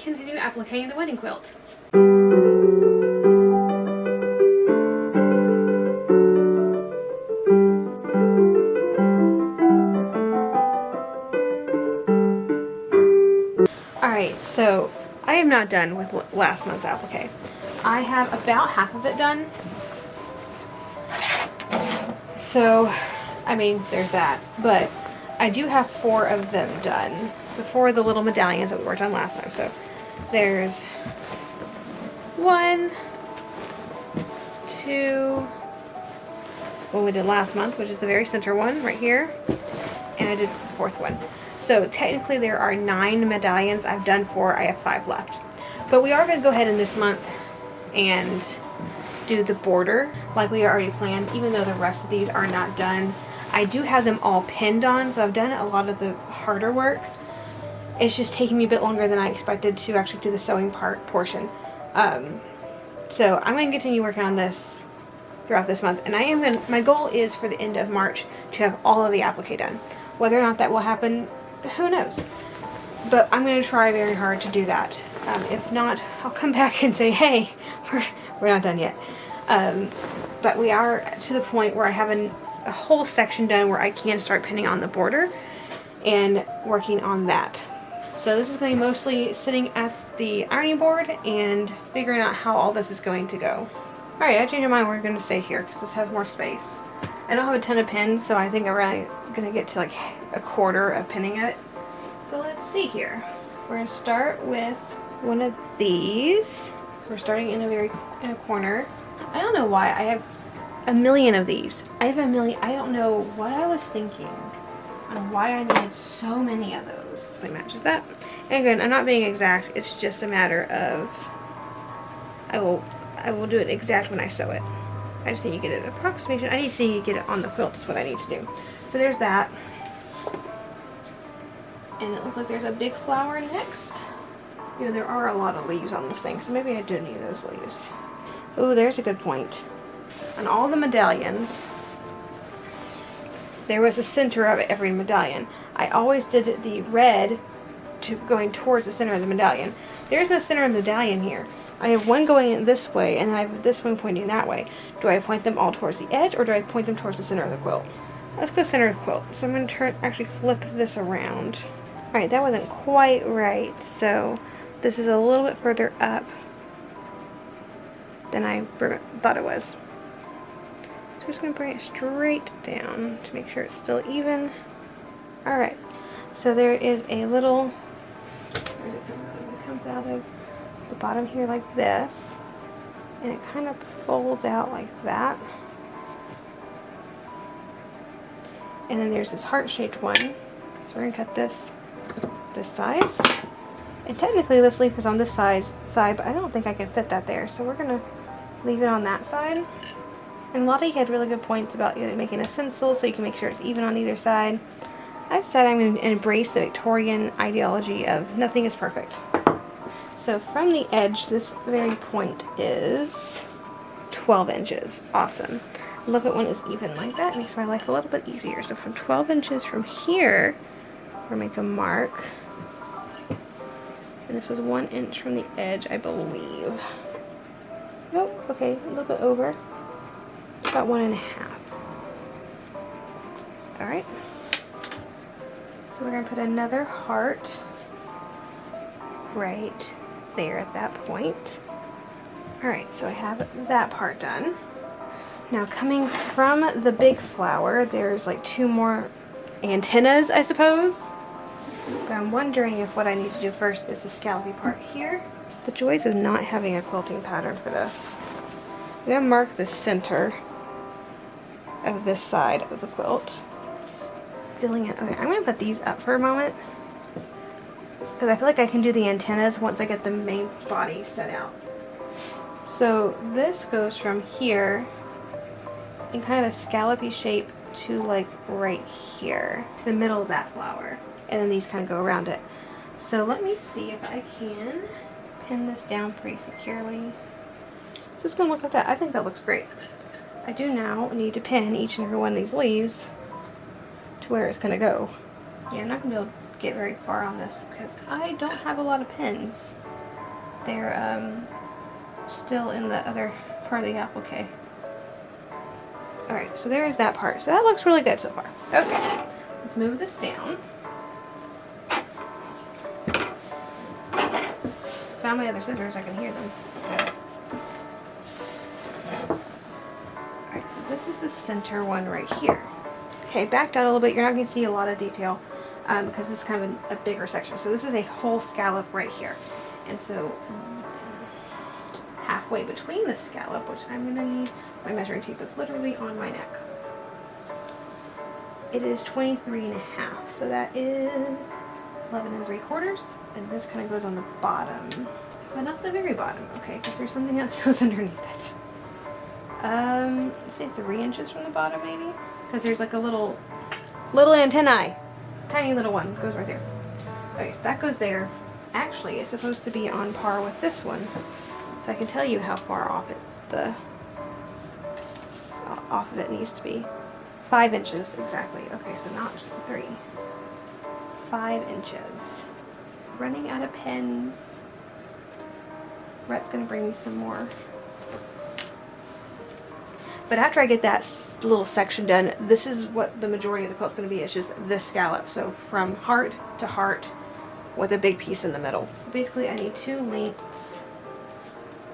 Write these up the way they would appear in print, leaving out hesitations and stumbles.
continue appliquing the wedding quilt. Alright, so I am not done with last month's applique. I have about half of it done. So, I mean, there's that. But I do have 4 of them done. So 4 of the little medallions that we worked on last time. So there's 1, 2, one we did last month, which is the very center one right here. And I did the 4th one. So technically there are 9 medallions. I've done 4. I have 5 left. But we are going to go ahead in this month and do the border like we already planned, even though the rest of these are not done. I do have them all pinned on, so I've done a lot of the harder work. It's just taking me a bit longer than I expected to actually do the sewing portion. So I'm going to continue working on this throughout this month, and my goal is for the end of March to have all of the applique done. Whether or not that will happen, who knows? But I'm going to try very hard to do that. If not, I'll come back and say, hey, we're not done yet. But we are to the point where I have a whole section done where I can start pinning on the border and working on that. So this is going to be mostly sitting at the ironing board and figuring out how all this is going to go. Alright, I changed my mind. We're going to stay here because this has more space. I don't have a ton of pins, so I think I'm really going to get to like a quarter of pinning it. But let's see here. We're going to start with one of these. So we're starting in a corner. I don't know why I have a million of these. I have a million. I don't know what I was thinking on why I needed so many of those. It matches that. And again, I'm not being exact. It's just a matter of I will do it exact when I sew it. I just need to get an approximation. I need to see get it on the quilt is what I need to do. So there's that. And it looks like there's a big flower next. You know, there are a lot of leaves on this thing, so maybe I do need those leaves. Oh, there's a good point. On all the medallions, there was a center of every medallion. I always did the red going towards the center of the medallion. There is no center of the medallion here. I have one going this way, and I have this one pointing that way. Do I point them all towards the edge, or do I point them towards the center of the quilt? Let's go center of the quilt. So I'm going to actually flip this around. Alright, that wasn't quite right, so this is a little bit further up than I thought it was. So we're just going to bring it straight down to make sure it's still even. Alright, so there is a little, where does it come out of? It comes out of the bottom here like this, and it kind of folds out like that. And then there's this heart-shaped one, so we're going to cut this size. And technically this leaf is on this side, but I don't think I can fit that there, so we're going to leave it on that side. And Lottie had really good points about making a stencil so you can make sure it's even on either side. I've said I'm going to embrace the Victorian ideology of nothing is perfect. So from the edge, this very point is 12 inches. Awesome. I love it when it's even like that. It makes my life a little bit easier. So from 12 inches from here, we'll make a mark. And this was 1 inch from the edge, I believe. Nope, okay, a little bit over. About 1.5. Alright. So we're going to put another heart right there at that point. Alright, so I have that part done. Now coming from the big flower, there's like 2 more antennas, I suppose. But I'm wondering if what I need to do first is the scallopy part here. The joys of not having a quilting pattern for this. I'm going to mark the center of this side of the quilt. Filling it. Okay, I'm going to put these up for a moment, because I feel like I can do the antennas once I get the main body set out. So this goes from here in kind of a scallopy shape to like right here, to the middle of that flower. And then these kind of go around it. So let me see if I can pin this down pretty securely. So it's going to look like that. I think that looks great. I do now need to pin each and every one of these leaves to where it's going to go. Yeah, I'm not going to be able to get very far on this because I don't have a lot of pins. they're still in the other part of the applique. Alright, so there's that part. So that looks really good so far. Okay, let's move this down. Found my other scissors, I can hear them. Alright, so this is the center one right here. Okay, backed out a little bit. You're not going to see a lot of detail because this is kind of a bigger section. So this is a whole scallop right here. And so halfway between the scallop, which I'm going to need, my measuring tape is literally on my neck. It is 23 and a half. So that is 11 and 3/4. And this kind of goes on the bottom. But not the very bottom, okay, because there's something else that goes underneath it. Say 3 inches from the bottom maybe? Because there's like a little antennae. Tiny little one goes right there. Okay, so that goes there. Actually, it's supposed to be on par with this one. So I can tell you how far off of it needs to be. 5 inches, exactly. Okay, so not 3. 5 inches. Running out of pens. Rhett's gonna bring me some more. But after I get that little section done, this is what the majority of the quilt's going to be. It's just this scallop. So from heart to heart with a big piece in the middle. Basically, I need 2 lengths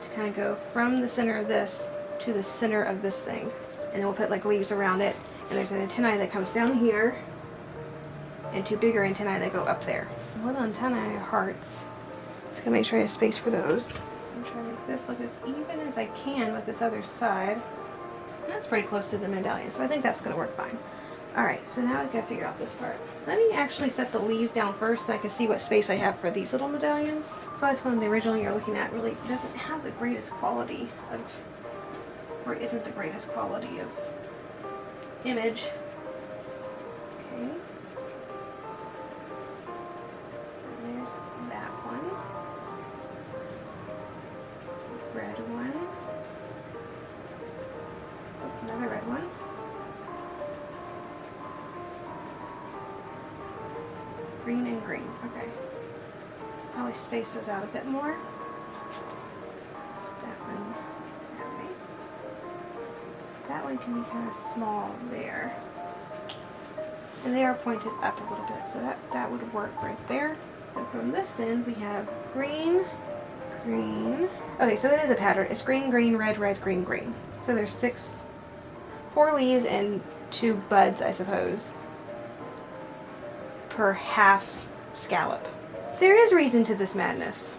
to kind of go from the center of this to the center of this thing. And then we'll put like leaves around it. And there's an antennae that comes down here and 2 bigger antennae that go up there. Little antennae are hearts. Just gonna make sure I have space for those. I'm trying to make this look as even as I can with this other side. That's pretty close to the medallion, so I think that's going to work fine. Alright, so now I've got to figure out this part. Let me actually set the leaves down first so I can see what space I have for these little medallions. So this one, the original you're looking at, really doesn't have the greatest quality of, or isn't the greatest quality of image. Okay. And there's that one. Red one. Another red one. Green and green. Okay. Probably space those out a bit more. That one that way. That one can be kind of small there. And they are pointed up a little bit, so that would work right there. And from this end we have green, green. Okay, so it is a pattern. It's green, green, red, red, green, green. So there's 4 leaves and 2 buds, I suppose, per half scallop. There is reason to this madness.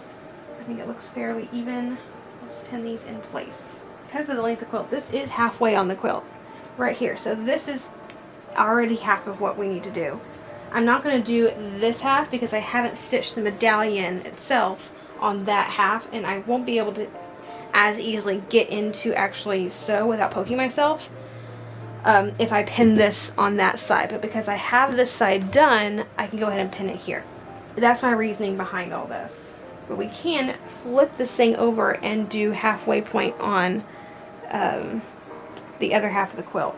I think it looks fairly even. Let's pin these in place. Because of the length of the quilt, this is halfway on the quilt. Right here. So this is already half of what we need to do. I'm not going to do this half because I haven't stitched the medallion itself on that half, and I won't be able to as easily get into actually sew without poking myself if I pin this on that side. But because I have this side done, I can go ahead and pin it here. That's my reasoning behind all this. But we can flip this thing over and do halfway point on the other half of the quilt.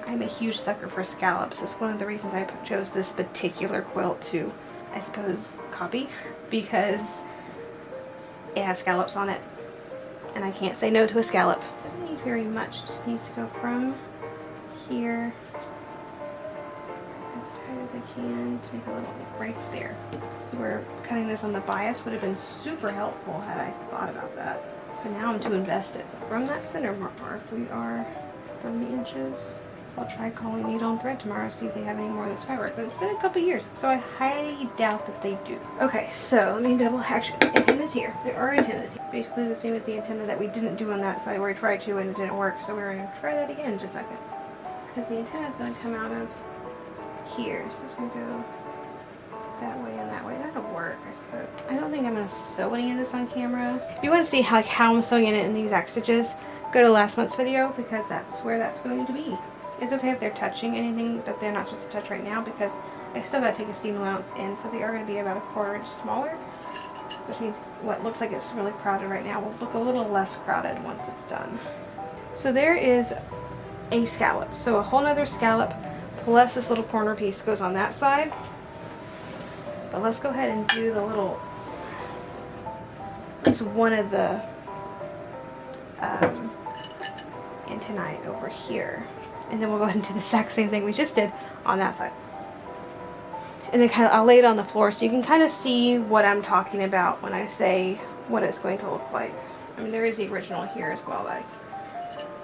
I'm a huge sucker for scallops. It's one of the reasons I chose this particular quilt to, I suppose, copy, because it has scallops on it. And I can't say no to a scallop. Doesn't need very much. It just needs to go from here as tight as I can to make a little right there. So we're cutting this on the bias would have been super helpful had I thought about that. But now I'm too invested. From that center mark, we are 30 inches. So I'll try calling needle and thread tomorrow, see if they have any more of this fabric. But it's been a couple years, so I highly doubt that they do. Okay, so let me double, actually, antennas here. There are antennas here. Basically the same as the antenna that we didn't do on that side where I tried to and it didn't work. So we're going to try that again in just a second. Because the antenna is going to come out of here. So it's going to go that way and that way. That'll work, I suppose. I don't think I'm going to sew any of this on camera. If you want to see how I'm sewing it in the exact stitches, go to last month's video because that's where that's going to be. It's okay if they're touching anything that they're not supposed to touch right now because I still got to take a seam allowance in, so they are going to be about 1/4 inch smaller, which means what looks like it's really crowded right now will look a little less crowded once it's done. So there is a scallop. So a whole nother scallop plus this little corner piece goes on that side. But let's go ahead and do the little use one of the antennae over here, and then we'll go ahead and do the exact same thing we just did on that side. And then I'll lay it on the floor so you can kind of see what I'm talking about when I say what it's going to look like. I mean, there is the original here as well that I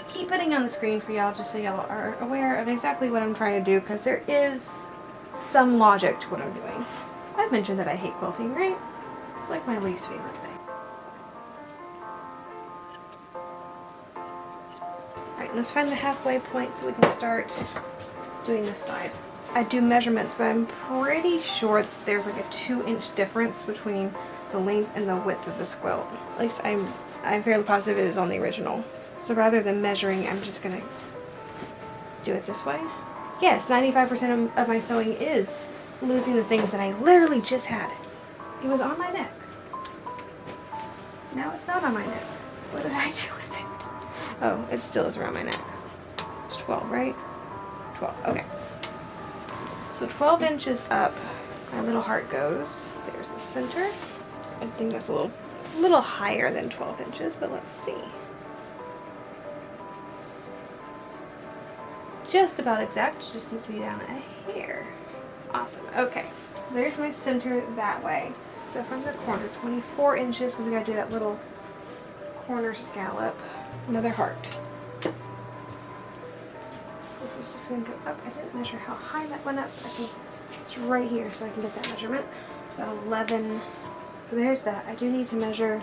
keep putting on the screen for y'all just so y'all are aware of exactly what I'm trying to do, because there is some logic to what I'm doing. I've mentioned that I hate quilting, right? It's like my least favorite thing. Alright, let's find the halfway point so we can start doing this side. I do measurements, but I'm pretty sure that there's like a 2-inch difference between the length and the width of this quilt. At least I'm fairly positive it is on the original. So rather than measuring, I'm just gonna do it this way. Yes, 95% of my sewing is losing the things that I literally just had. It was on my neck. Now it's not on my neck. What did I do with it? Oh, it still is around my neck. It's 12, right? 12, okay. So 12 inches up, my little heart goes. There's the center. I think that's a little higher than 12 inches, but let's see. Just about exact, just needs to be down a hair. Awesome, okay. So there's my center that way. So from the corner, 24 inches, because we gotta do that little corner scallop. Another heart. This is just going to go up. I didn't measure how high that went up. I think it's right here so I can get that measurement. It's about 11. So there's that. I do need to measure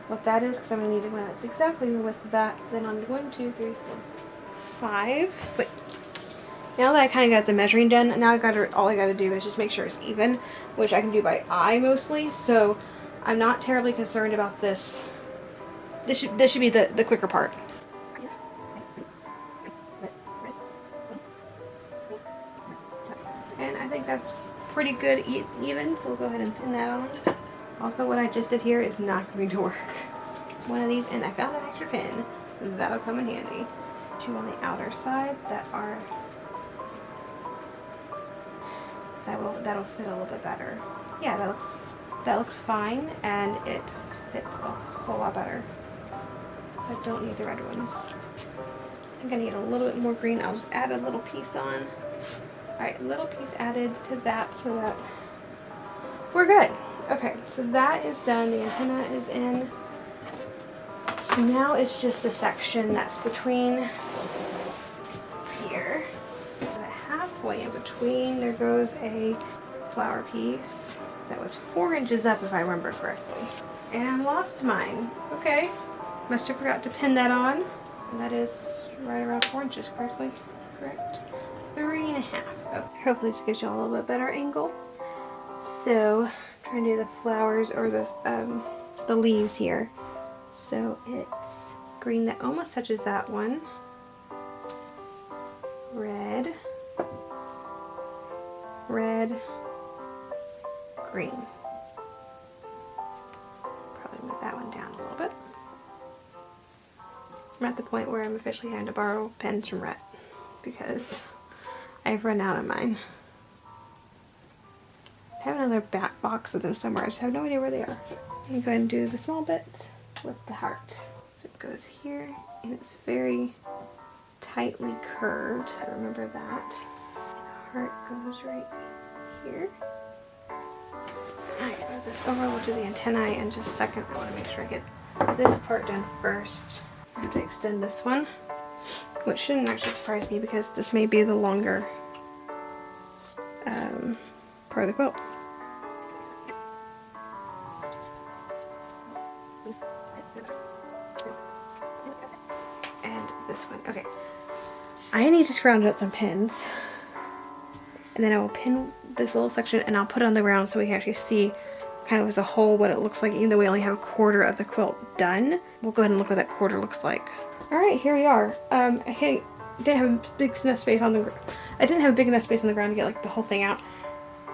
what that is because I'm going to need one that's exactly the width of that. Then on 1, 2, 3, 4, 5. Wait. Now that I kind of got the measuring done, now all I got to do is just make sure it's even, which I can do by eye mostly. So I'm not terribly concerned about this. This should be the quicker part. And I think that's pretty good even, so we'll go ahead and pin that on. Also, what I just did here is not going to work. One of these, and I found an extra pin. That'll come in handy. 2 on the outer side that'll fit a little bit better. Yeah, that looks fine, and it fits a whole lot better. So I don't need the red ones. I think I need a little bit more green. I'll just add a little piece on. Alright, a little piece added to that so that we're good. Okay, so that is done. The antenna is in. So now it's just the section that's between here. Halfway in between, there goes a flower piece that was 4 inches up, if I remember correctly. And I lost mine. Okay. Must have forgot to pin that on. And that is right around 4 inches, correctly? Correct. 3.5. Okay. Hopefully this gives you a little bit better angle. So, trying to do the flowers or the leaves here. So it's green that almost touches that one. Red. Red. Green. Probably move that one down a little bit. I'm at the point where I'm officially having to borrow pens from Rhett because I've run out of mine. I have another back box of them somewhere. I just have no idea where they are. I'm going to go ahead and do the small bits with the heart. So it goes here, and it's very tightly curved. I remember that. And the heart goes right here. Alright, move this over. We'll do the antennae in just a second. I want to make sure I get this part done first. I have to extend this one, which shouldn't actually surprise me because this may be the longer part of the quilt. And this one. Okay. I need to scrounge out some pins. And then I will pin this little section and I'll put it on the ground so we can actually see kind of as a whole what it looks like, even though we only have a quarter of the quilt done. We'll go ahead and look what that quarter looks like. Alright, here we are. I didn't have a big enough space on the I didn't have a big enough space on the ground to get like the whole thing out.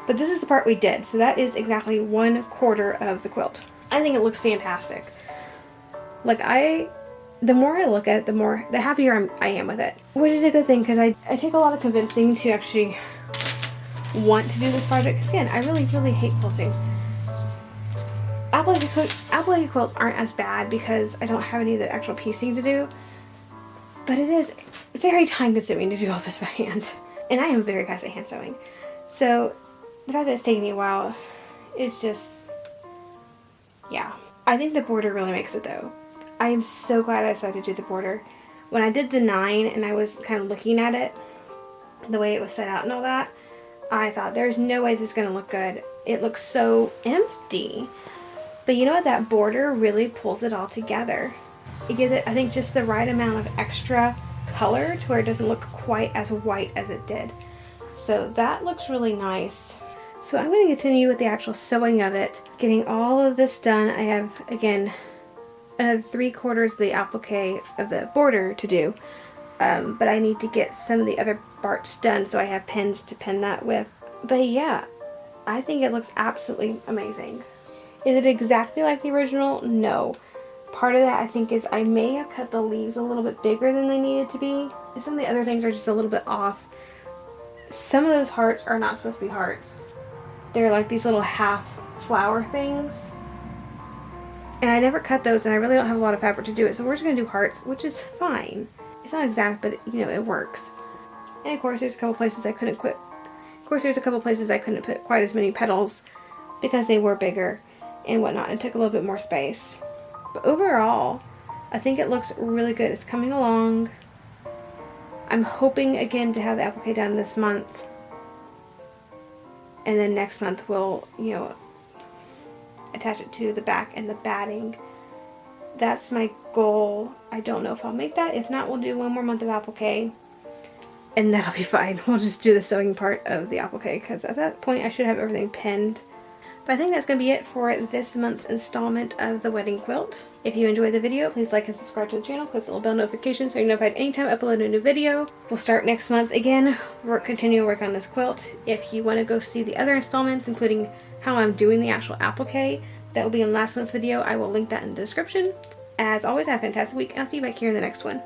But this is the part we did. So that is exactly 1/4 of the quilt. I think it looks fantastic. Like the more I look at it, the happier I am with it. Which is a good thing because I take a lot of convincing to actually want to do this project. Again, I really, really hate quilting. applique quilts aren't as bad because I don't have any of the actual piecing to do, but it is very time consuming to do all this by hand. And I am very fast at hand sewing. So the fact that it's taking me a while is just, yeah. I think the border really makes it though. I am so glad I decided to do the border. When I did the 9 and I was kind of looking at it, the way it was set out and all that, I thought there's no way this is going to look good. It looks so empty. But you know what? That border really pulls it all together. It gives it, I think, just the right amount of extra color to where it doesn't look quite as white as it did. So that looks really nice. So I'm going to continue with the actual sewing of it, getting all of this done. I have, again, another 3/4 of the applique of the border to do. But I need to get some of the other parts done so I have pins to pin that with. But yeah, I think it looks absolutely amazing. Is it exactly like the original? No. Part of that I think is I may have cut the leaves a little bit bigger than they needed to be. And some of the other things are just a little bit off. Some of those hearts are not supposed to be hearts. They're like these little half flower things. And I never cut those and I really don't have a lot of fabric to do it. So we're just going to do hearts, which is fine. It's not exact, but you know, it works. And of course there's a couple places I couldn't put quite as many petals because they were bigger and whatnot. It took a little bit more space. But overall, I think it looks really good. It's coming along. I'm hoping again to have the applique done this month. And then next month we'll, you know, attach it to the back and the batting. That's my goal. I don't know if I'll make that. If not, we'll do 1 more month of applique. And that'll be fine. We'll just do the sewing part of the applique because at that point I should have everything pinned. But I think that's going to be it for this month's installment of the wedding quilt. If you enjoyed the video, please like and subscribe to the channel. Click the little bell notification so you're notified anytime I upload a new video. We'll start next month again. Continue to work on this quilt. If you want to go see the other installments, including how I'm doing the actual applique, that will be in last month's video. I will link that in the description. As always, have a fantastic week. I'll see you back here in the next one.